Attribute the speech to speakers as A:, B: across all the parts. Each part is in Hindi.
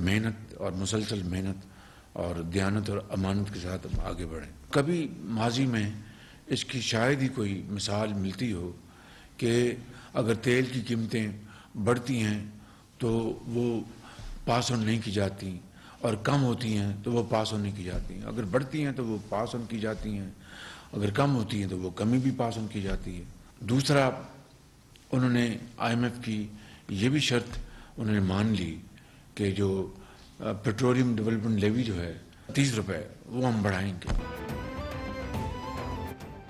A: मेहनत और मुसलसल मेहनत और दयानत और अमानत के साथ हम आगे बढ़ें। कभी माजी में इसकी शायद ही कोई मिसाल मिलती हो कि अगर तेल की कीमतें बढ़ती हैं तो वो पास ऑन नहीं की जाती, और कम होती हैं तो वो पास ऑन नहीं की जाती। अगर बढ़ती हैं तो वो पास ऑन की जाती हैं, अगर कम होती हैं तो वो कमी भी पास ऑन की जाती है। दूसरा, उन्होंने IMF की ये भी शर्त उन्होंने मान ली कि जो पेट्रोलियम डेवलपमेंट लेवी जो है 30 रुपए वो हम बढ़ाएंगे।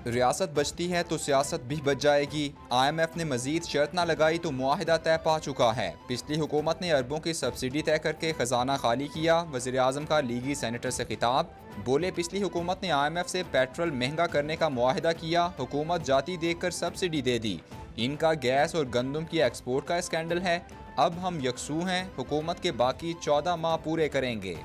B: रियासत बचती है तो सियासत भी बच जाएगी। IMF ने मजीद शर्त ना लगाई तो मुआहिदा तय पा चुका है। पिछली हुकूमत ने अरबों की सब्सिडी तय करके खजाना खाली किया। वज़ीर आज़म का लीगी सेनेटर से खिताब, बोले पिछली हुकूमत ने IMF से पेट्रोल महंगा करने का मुआहिदा किया, हुकूमत जाती देखकर सब्सिडी दे दी। इनका गैस और गंदम की एक्सपोर्ट का स्कैंडल है। अब हम यकसू हैं, हुकूमत के बाकी 14 माह पूरे करेंगे।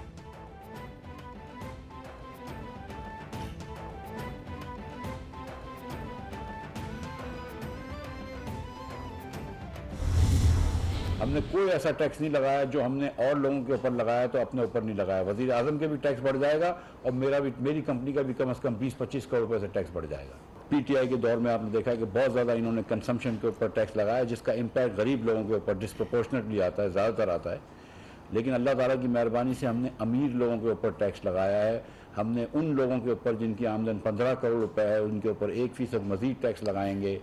C: हमने कोई ऐसा टैक्स नहीं लगाया जो हमने और लोगों के ऊपर लगाया तो अपने ऊपर नहीं लगाया। वज़ीर आज़म के भी टैक्स बढ़ जाएगा और मेरी कंपनी का भी कम से कम 20-25 करोड़ रुपए से टैक्स बढ़ जाएगा। PTI के दौर में आपने देखा है कि बहुत ज़्यादा इन्होंने कंजम्पशन के ऊपर टैक्स लगाया, जिसका इम्पैक्ट गरीब लोगों के ऊपर डिस्प्रपोर्शनेटली आता है, ज़्यादातर आता है। लेकिन अल्लाह ताला की मेहरबानी से हमने अमीर लोगों के ऊपर टैक्स लगाया है। हमने उन लोगों के ऊपर जिनकी आमदन 15 करोड़ रुपए है, उनके ऊपर 1% मजीद टैक्स लगाएंगे।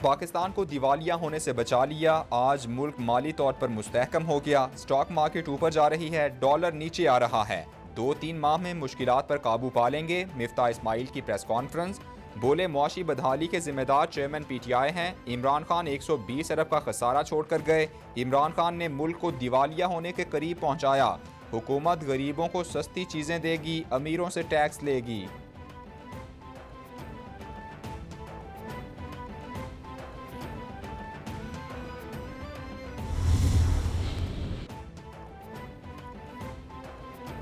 B: पाकिस्तान को दिवालिया होने से बचा लिया। आज मुल्क माली तौर पर मुस्तहकम हो गया। स्टॉक मार्केट ऊपर जा रही है, डॉलर नीचे आ रहा है। 2-3 माह में मुश्किलात पर काबू पा लेंगे। मिफ्ता इस्माइल की प्रेस कॉन्फ्रेंस, बोले मुआशी बदहाली के जिम्मेदार चेयरमैन PTI हैं। इमरान खान 120 अरब का खसारा छोड़कर गए। इमरान खान ने मुल्क को दिवालिया होने के करीब पहुंचाया। हुकूमत गरीबों को सस्ती चीजें देगी, अमीरों से टैक्स लेगी।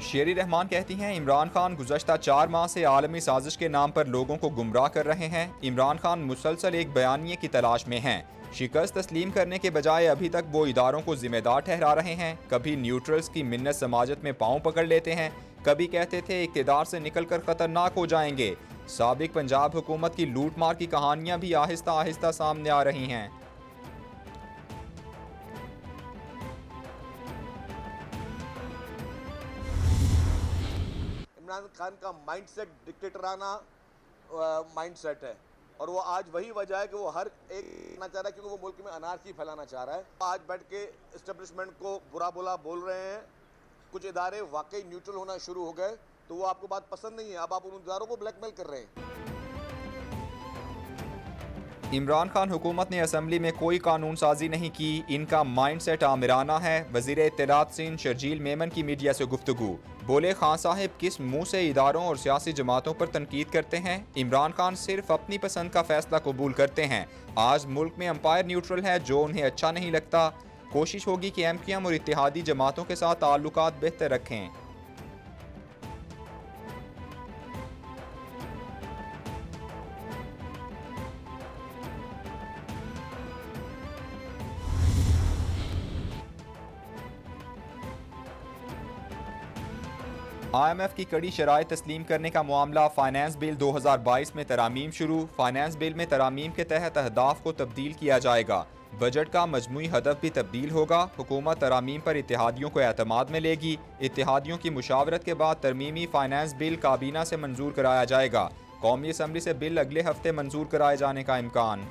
B: शेरी रहमान कहती हैं इमरान खान गुज़श्ता 4 माह से आलमी साजिश के नाम पर लोगों को गुमराह कर रहे हैं। इमरान खान मुसलसल एक बयानिए की तलाश में हैं। शिकस्त तस्लीम करने के बजाय अभी तक वो इदारों को जिम्मेदार ठहरा रहे हैं। कभी न्यूट्रल्स की मिन्नत समाजत में पाँव पकड़ लेते हैं, कभी कहते थे इक़्तिदार से निकल कर खतरनाक हो जाएंगे। साबिक पंजाब हुकूमत की लूट मार की कहानियाँ भी आहिस्ता आहिस्ता सामने आ रही हैं।
D: इमरान खान का माइंडसेट डिक्टेटराना माइंडसेट है, और वो आज वही वजह है कि वो हर एक करना चाह रहा है, क्योंकि वो मुल्क में अनारकी फैलाना चाह रहा है। आज बैठ के इस्टेब्लिशमेंट को बुरा बुला बोल रहे हैं। कुछ इदारे वाकई न्यूट्रल होना शुरू हो गए तो वो आपको बात पसंद नहीं है, अब आप उन इदारों को ब्लैकमेल कर रहे हैं।
B: इमरान खान हुकूमत ने असम्बली में कोई कानून साजी नहीं की, इनका माइंड सेट आमिराना है। वज़ीर इत्तलात सिंध शर्जील मेमन की मीडिया से गुफ्तगू, बोले खान साहिब किस मुंह से इदारों और सियासी जमातों पर तनकीद करते हैं। इमरान खान सिर्फ अपनी पसंद का फैसला कबूल करते हैं। आज मुल्क में अंपायर न्यूट्रल है, जो उन्हें अच्छा नहीं लगता। कोशिश होगी कि MQM और इत्तेहादी जमातों के साथ ताल्लुकात बेहतर रखें। IMF की कड़ी शराइत तस्लीम करने का मामला। फाइनेंस बिल 2022 में तरामीम शुरू। फाइनेंस बिल में तरामीम के तहत अहदाफ को तब्दील किया जाएगा। बजट का मजमूई हदफ भी तब्दील होगा। हुकूमत तरामीम पर इत्तेहादियों को एतमाद में लेगी। इत्तेहादियों की मुशावरत के बाद तरमीमी फाइनेंस बिल काबीना से मंजूर कराया जाएगा। कौमी असम्बली से बिल अगले हफ्ते मंजूर कराए जाने का इम्कान।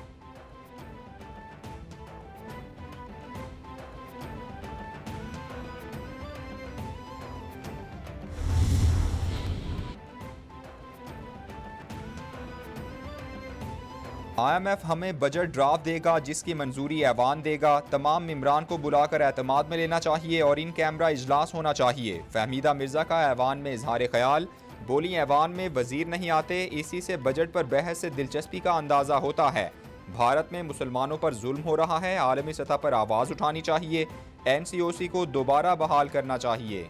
B: IMF हमें बजट ड्राफ्ट देगा, जिसकी मंजूरी ऐवान देगा। तमाम मेंबरान को बुलाकर एतमाद में लेना चाहिए और इन कैमरा इजलास होना चाहिए। फहमीदा मिर्जा का ऐवान में इजहार ख्याल, बोली ऐवान में वजीर नहीं आते, इसी से बजट पर बहस से दिलचस्पी का अंदाजा होता है। भारत में मुसलमानों पर जुल्म हो रहा है, आलमी सतह पर आवाज़ उठानी चाहिए। NCOC को दोबारा बहाल करना चाहिए।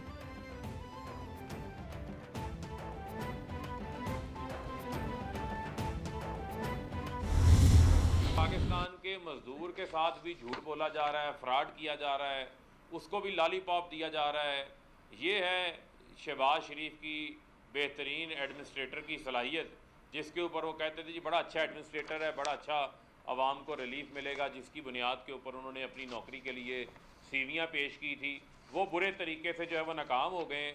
E: पाकिस्तान के मजदूर के साथ भी झूठ बोला जा रहा है, फ्रॉड किया जा रहा है। उसको भी लॉलीपॉप दिया जा रहा है। ये है शहबाज शरीफ की बेहतरीन एडमिनिस्ट्रेटर की सलाहियत, जिसके ऊपर वो कहते थे जी बड़ा अच्छा एडमिनिस्ट्रेटर है, बड़ा अच्छा आवाम को रिलीफ मिलेगा, जिसकी बुनियाद के ऊपर उन्होंने अपनी नौकरी के लिए सीवियाँ पेश की थी, वो बुरे तरीके से जो है वो नाकाम हो गए।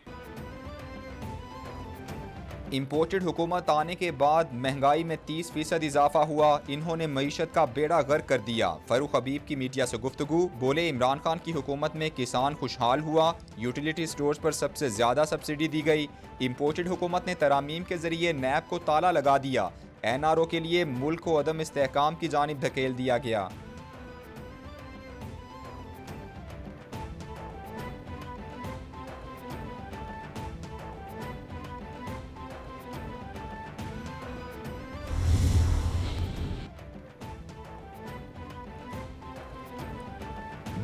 B: इम्पोर्टेड हुकूमत आने के बाद महंगाई में 30% इजाफा हुआ। इन्होंने मईशत का बेड़ा गर्क कर दिया। फरूख हबीब की मीडिया से गुफ्तगू। बोले इमरान खान की हुकूमत में किसान खुशहाल हुआ, यूटिलिटी स्टोर्स पर सबसे ज़्यादा सब्सिडी दी गई। इम्पोर्टेड हुकूमत ने तरामीम के जरिए नैब को ताला लगा दिया। NRO के लिए मुल्क को अदम इस्तेहकाम की जानिब धकेल दिया गया।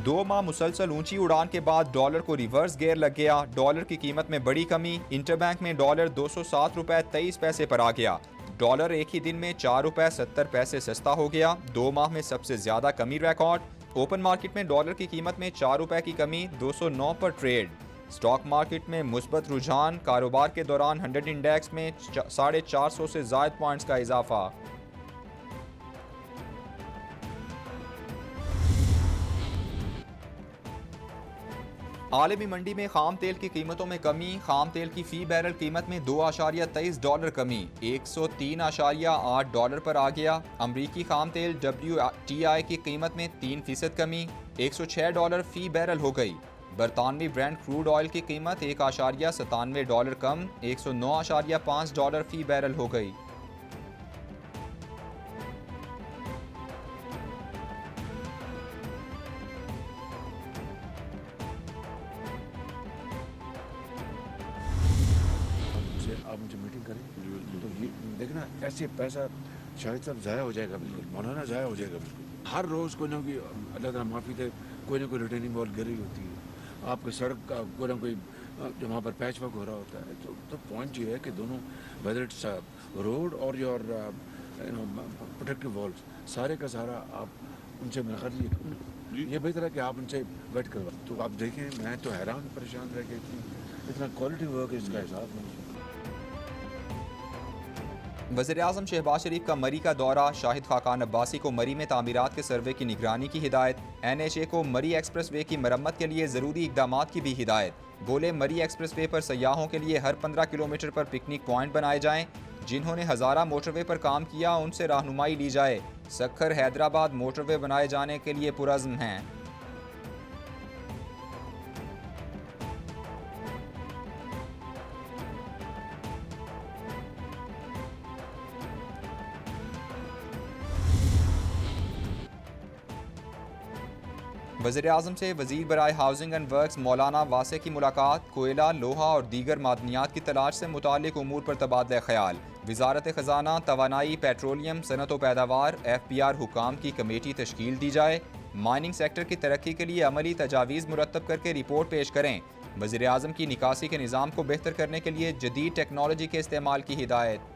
B: दो माह मुसलसल ऊंची उड़ान के बाद डॉलर को रिवर्स गियर लग गया। डॉलर की कीमत में बड़ी कमी। इंटरबैंक में डॉलर 207 रुपए 23 पैसे पर आ गया। डॉलर एक ही दिन में 4 रुपए 70 पैसे सस्ता हो गया। 2 माह में सबसे ज्यादा कमी रिकॉर्ड। ओपन मार्केट में डॉलर की कीमत में 4 रुपए की कमी, 209 पर ट्रेड। स्टॉक मार्केट में मुस्बत रुझान। कारोबार के दौरान 100 इंडेक्स में 450 से ज्यादा पॉइंट्स का इजाफा। आलमी मंडी में खाम तेल की कीमतों में कमी। खाम तेल की फी बैरल कीमत में $2.23 कमी, 103.8 डॉलर पर आ गया। अमरीकी खाम तेल WTI की कीमत में 3% कमी, $106 फी बैरल हो गई। बरतानवी ब्रांड क्रूड ऑयल की कीमत $1.97 कम, $109.5 फी बैरल हो गई।
A: आप मुझे मीटिंग करें तो ये देखना, ऐसे पैसा शायद सब ज़ाया हो जाएगा, बिल्कुल मौलाना ज़ाया हो जाएगा बिल्कुल। हर रोज़ कोई ना कोई, अल्लाह ताला माफ़ी दे, कोई ना कोई रिटर्निंग बॉल गिर रही होती है। आपकी सड़क का कोई ना कोई जो वहाँ पर पैच वर्क हो रहा होता है। तो पॉइंट ये है कि दोनों, वेदर इट्स रोड और योर प्रोटेक्टिव वॉल्स, सारे का सारा आप उनसे मुलाकात लीजिए। ये बेहतर है कि आप उनसे वेट करवा। तो आप देखें, मैं तो हैरान परेशान रह के इतना क्वालिटी वर्क है, इसका हिसाब नहीं।
B: वज़ीर-ए-आज़म शहबाज शरीफ का मरी का दौरा। शाहिद खाकान अब्बासी को मरी में तामीरात के सर्वे की निगरानी की हिदायत। NHA को मरी एक्सप्रेस वे की मरम्मत के लिए ज़रूरी इक़दामात की भी हिदायत। बोले मरी एक्सप्रेस वे पर सयाहों के लिए हर 15 किलोमीटर पर पिकनिक पॉइंट बनाए जाएं। जिन्होंने हज़ारा मोटरवे पर काम किया उनसे रहनुमाई ली जाए। सक्खर हैदराबाद मोटरवे बनाए जाने के लिए पुरज़्म हैं। वज़ीर-ए-आज़म से वज़ीर बराए हाउसिंग एंड वर्क्स मौलाना वासे की मुलाकात। कोयला, लोहा और दीगर मादनियात की तलाश से मुताल्लिक उमूर पर तबादला ख्याल। वज़ारत ख़ज़ाना, तवानाई, पेट्रोलियम, सनत व पैदावार, FPR हुकाम की कमेटी तश्कील दी जाए। माइनिंग सेक्टर की तरक्की के लिए अमली तजावीज़ मुरतब करके रिपोर्ट पेश करें। वज़ीर-ए-आज़म की निकासी के निज़ाम को बेहतर करने के लिए जदीद टेक्नोलॉजी के इस्तेमाल की हिदायत।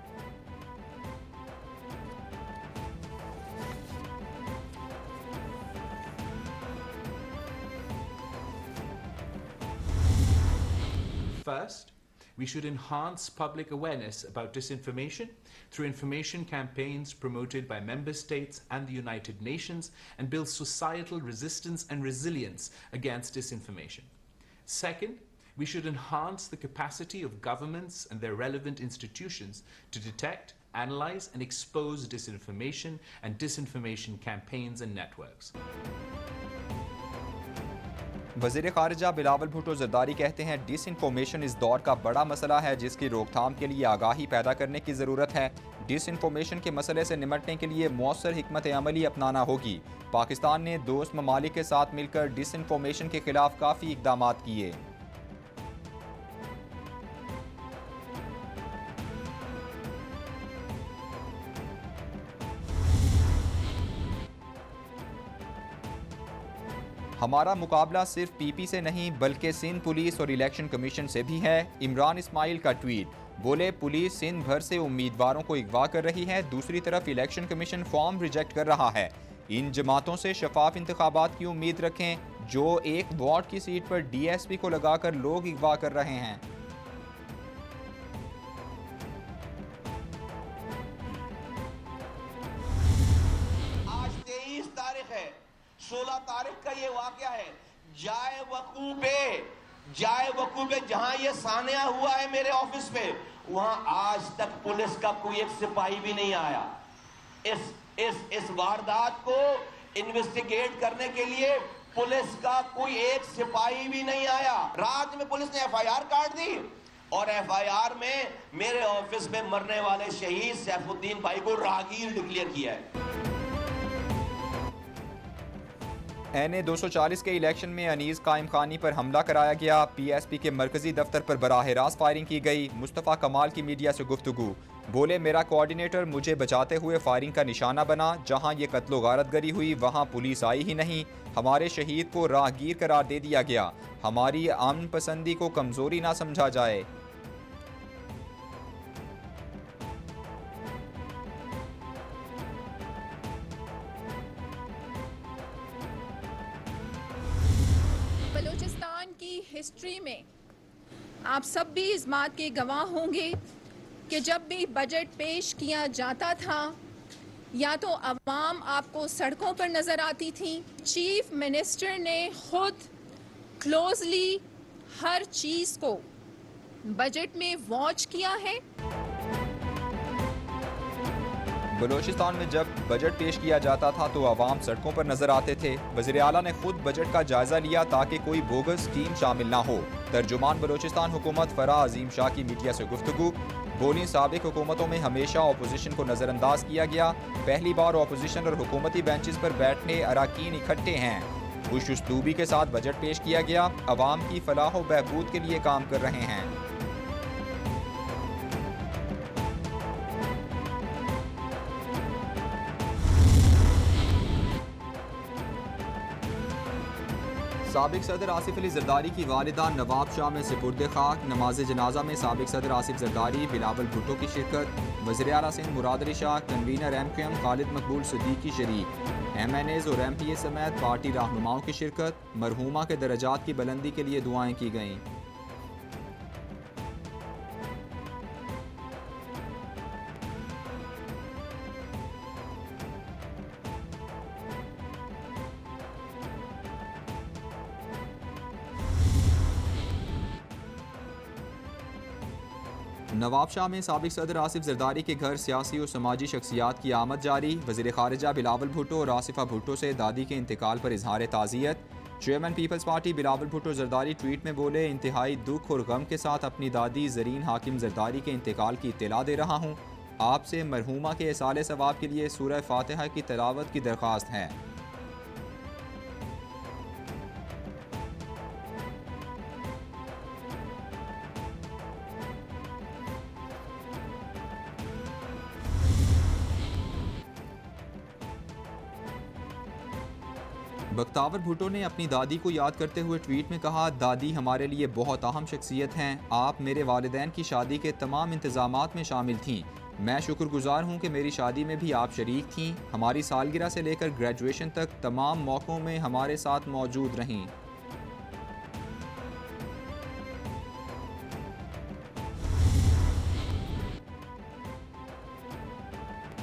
F: First, we should enhance public awareness about disinformation through information campaigns promoted by member states and the United Nations and build societal resistance and resilience against disinformation. Second, we should enhance the capacity of governments and their relevant institutions to detect, analyze and expose disinformation and disinformation campaigns and networks.
B: वज़ीर ख़ारिजा बिलावल भुट्टो ज़रदारी कहते हैं डिसइंफॉर्मेशन इस दौर का बड़ा मसला है जिसकी रोकथाम के लिए आगाही पैदा करने की ज़रूरत है। डिसइंफॉर्मेशन के मसले से निमटने के लिए मौसर हिकमत अमली अपनाना होगी। पाकिस्तान ने दोस्त ममालिक के साथ मिलकर डिसइंफॉर्मेशन के खिलाफ काफ़ी इक़दामात किए। हमारा मुकाबला सिर्फ PP से नहीं बल्कि सिंध पुलिस और इलेक्शन कमीशन से भी है। इमरान इस्माइल का ट्वीट। बोले पुलिस सिंध भर से उम्मीदवारों को अगवा कर रही है, दूसरी तरफ इलेक्शन कमीशन फॉर्म रिजेक्ट कर रहा है। इन जमातों से शफाफ इंतखाबात की उम्मीद रखें। जो एक वार्ड की सीट पर डीएसपी को लगाकर लोग अगवा कर रहे हैं।
G: आज 23 तारीख है, 16 तारीख का ये वाकया है। जाए वकू पे जहां ये सानिया हुआ है मेरे ऑफिस पे, वहां आज तक पुलिस का कोई एक सिपाही भी नहीं आया। इस वारदात को इन्वेस्टिगेट करने के लिए पुलिस का कोई एक सिपाही भी नहीं आया। रात में पुलिस ने एफआईआर काट दी और एफआईआर में मेरे ऑफिस में मरने वाले शहीद सैफुद्दीन भाई को राहगीर डिक्लेयर किया है।
B: NA 240 के इलेक्शन में अनीस कायम खानी पर हमला कराया गया। PSP के मरकजी दफ्तर पर बराह रास्त फायरिंग की गई। मुस्तफ़ा कमाल की मीडिया से गुफ्तगू, बोले मेरा कोऑर्डिनेटर मुझे बचाते हुए फायरिंग का निशाना बना। जहां ये कत्लो गारतगरी हुई वहां पुलिस आई ही नहीं। हमारे शहीद को राहगीर करार दे दिया गया। हमारी अमन पसंदी को कमज़ोरी ना समझा जाए।
H: बलूचिस्तान की हिस्ट्री में आप सब भी इस बात के गवाह होंगे कि जब भी बजट पेश किया जाता था या तो अवाम आपको सड़कों पर नज़र आती थी। चीफ मिनिस्टर ने खुद क्लोजली हर चीज़ को बजट में वॉच किया है।
B: बलूचिस्तान में जब बजट पेश किया जाता था तो आवाम सड़कों पर नजर आते थे। वज़ीर आला ने खुद बजट का जायजा लिया ताकि कोई बोगस स्कीम शामिल ना हो। तर्जुमान बलूचिस्तान हुकूमत फराह अजीम शाह की मीडिया से गुफ्तगू, बोली साबिक हुकूमतों में हमेशा अपोजिशन को नज़रअंदाज किया गया। पहली बार अपोजिशन और हुकूमती बेंचेस पर बैठने अरकान इकट्ठे हैं। खुश उसलूबी के साथ बजट पेश किया गया। अवाम की फलाह व बहबूद के लिए काम कर रहे हैं। साबिक सदर आसिफ अली जरदारी की वालिदा नवाब शाह में सिपुर्द खाक। नमाज जनाजा में साबिक सदर आसिफ जरदारी, बिलावल भुट्टो की शिरकत। वज़ीर आला सिंध मुराद अली शाह, कन्वीनर MQM खालिद मकबूल सिद्दीकी शरीक। MNAs और MPA समेत पार्टी रहनुमाओं की शिरकत। मरहूमा के दर्जात की बुलंदी के लिए दुआएं की गईं। नवाब शाह में साबिक सदर आसिफ जरदारी के घर सियासी और समाजी शख्सियात की आमद जारी। वज़ीर ख़ारिजा बिलावल भुट्टो और आसिफा भुट्टो से दादी के इंतकाल पर इजहार ताज़ियत। चेयरमैन पीपल्स पार्टी बिलावल भुट्टो जरदारी ट्वीट में बोले, इंतहाई दुख और गम के साथ अपनी दादी ज़रीन हाकिम जरदारी के इंतकाल की इत्तला दे रहा हूँ। आपसे मरहूमा के इसाले सवाब के लिए सूरह फातिहा की तिलावत की दरख्वास्त है। बख्तावर भुट्टो ने अपनी दादी को याद करते हुए ट्वीट में कहा, दादी हमारे लिए बहुत अहम शख्सियत हैं। आप मेरे वालिदैन की शादी के तमाम इंतजामात में शामिल थीं। मैं शुक्रगुजार हूँ कि मेरी शादी में भी आप शरीक थीं। हमारी सालगिरह से लेकर ग्रेजुएशन तक तमाम मौक़ों में हमारे साथ मौजूद रहीं।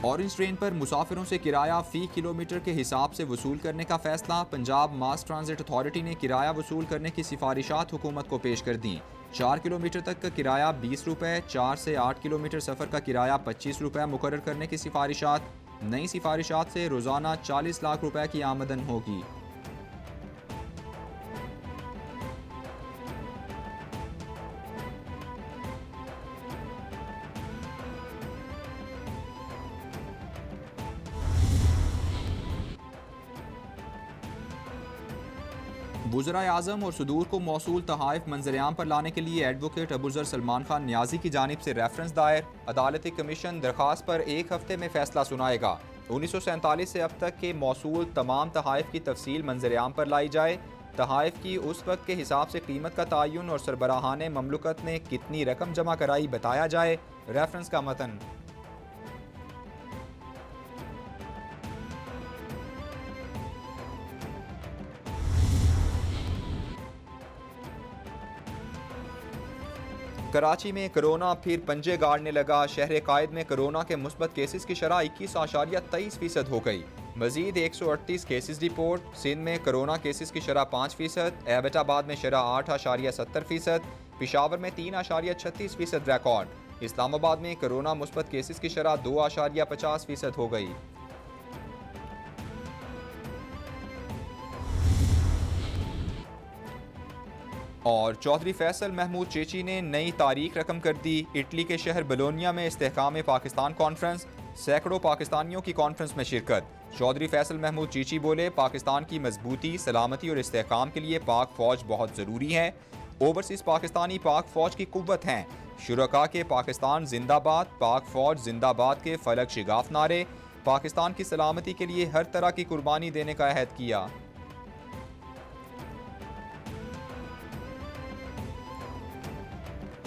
B: ऑरेंज ट्रेन पर मुसाफिरों से किराया फ़ी किलोमीटर के हिसाब से वसूल करने का फैसला। पंजाब मास ट्रांजिट अथॉरिटी ने किराया वसूल करने की सिफारिशात हुकूमत को पेश कर दी। 4 किलोमीटर तक का किराया 20 रुपये, 4 से 8 किलोमीटर सफ़र का किराया 25 रुपये मुकर्रर करने की सिफारिशात। नई सिफारिशात से रोज़ाना 40 लाख रुपए की आमदन होगी। वज़राए आज़म और सदूर को मौसूल तहाइफ मंजरेआम पर लाने के लिए एडवोकेट अबूज़र सलमान खान न्याजी की जानिब से रेफरेंस दायर। अदालती कमीशन दरख्वास्त पर 1 हफ्ते में फैसला सुनाएगा। 1947 से अब तक के मौसूल तमाम तहाइफ की तफसील मंजरेआम पर लाई जाए। तहाइफ की उस वक्त के हिसाब से कीमत का तयन और सरबराहान ममलुकत ने कितनी रकम जमा कराई बताया जाए। रेफरेंस का मतन। कराची में कोरोना फिर पंजे गाड़ने लगा। शहर कायद में कोरोना के मुस्बत केसेस की शरह 21.23% हो गई। मजीद 138 केसेस रिपोर्ट। सिंध में कोरोना केसेस की शरह 5%, एबटाबाद में शरह 8.70%, पिशावर में 3.36% रिकॉर्ड। इस्लामाबाद में कोरोना मुस्बत केसेस की शरह 2.50% हो गई। और चौधरी फैसल महमूद चीची ने नई तारीख रकम कर दी। इटली के शहर बोलोनिया में इस्तेहकाम पाकिस्तान कॉन्फ्रेंस, सैकड़ों पाकिस्तानियों की कॉन्फ्रेंस में शिरकत। चौधरी फैसल महमूद चीची बोले, पाकिस्तान की मजबूती, सलामती और इस्तेहकाम के लिए पाक फौज बहुत ज़रूरी है। ओवरसीज़ पाकिस्तानी पाक फौज की कुव्वत हैं। शुरका के पाकिस्तान जिंदाबाद, पाक फौज जिंदाबाद के फलक शिगाफ नारे। पाकिस्तान की सलामती के लिए हर तरह की कुर्बानी देने का अहद किया।